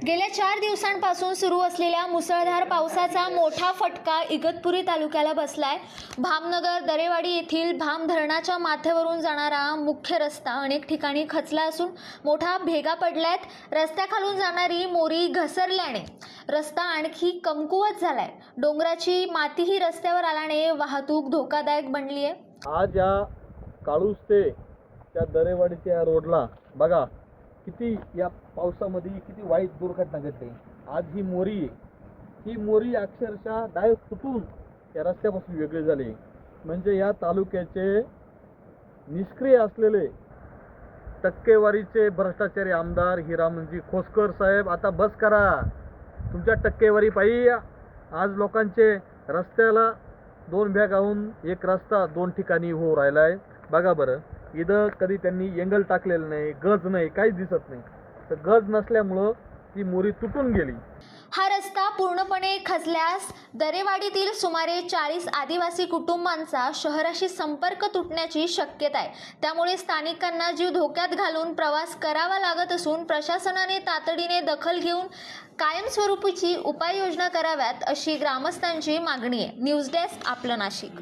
गेल्या 4 दिवसांपासून सुरू असलेल्या मुसळधार पावसाचा मोठा फटका इगतपुरी तालुक्याला बसलाय। भामनगर दरेवाडी येथील भाम धरणाच्या माथ्यावरून जाणारा मुख्य रस्ता अनेक ठिकाणी खचला असून मोठा भेगा पडल्यात। रस्त्याखालून जाणारी मोरी घसरल्याने रस्ता आणखी कमकुवत झालाय। डोंगराची मातीही रस्त्यावर आल्याने वाहतूक धोकादायक बनली आहे। आज या काळूस ते त्या दरेवाडीच्या या रोडला बघा किती या पावसामध्ये किती वाईट दुर्घटना घडली। आज ही मोरी अक्षरशः डायरेक्ट तुटून या रस्त्यापासून वेगळी झाली। म्हणजे या तालुक्याचे निष्क्रिय असलेले टक्केवारीचे भ्रष्टाचारी आमदार हिरामनजी खोसकर साहेब, आता बस करा तुमच्या टक्केवारी पायी। आज लोकांचे रस्त्याला 2 भेगाहून एक रस्ता 2 ठिकाणी हो राहिला आहे। बघा बरं, इथं कधी त्यांनी एंगल टाकलेलं नाही, गज नाही, काहीच दिसत नाही। तर गज नसल्यामुळं ती मोरी तुटून गेली। हा रस्ता पूर्णपणे खचल्यास दरेवाडीतील सुमारे 40 आदिवासी कुटुंबांचा शहराशी संपर्क तुटण्याची शक्यता आहे। त्यामुळे स्थानिकांना जीव धोक्यात घालून प्रवास करावा लागत असून प्रशासनाने तातडीने दखल घेऊन कायमस्वरूपीची उपाययोजना कराव्यात अशी ग्रामस्थांची मागणी आहे। न्यूज डेस्क आपलं नाशिक।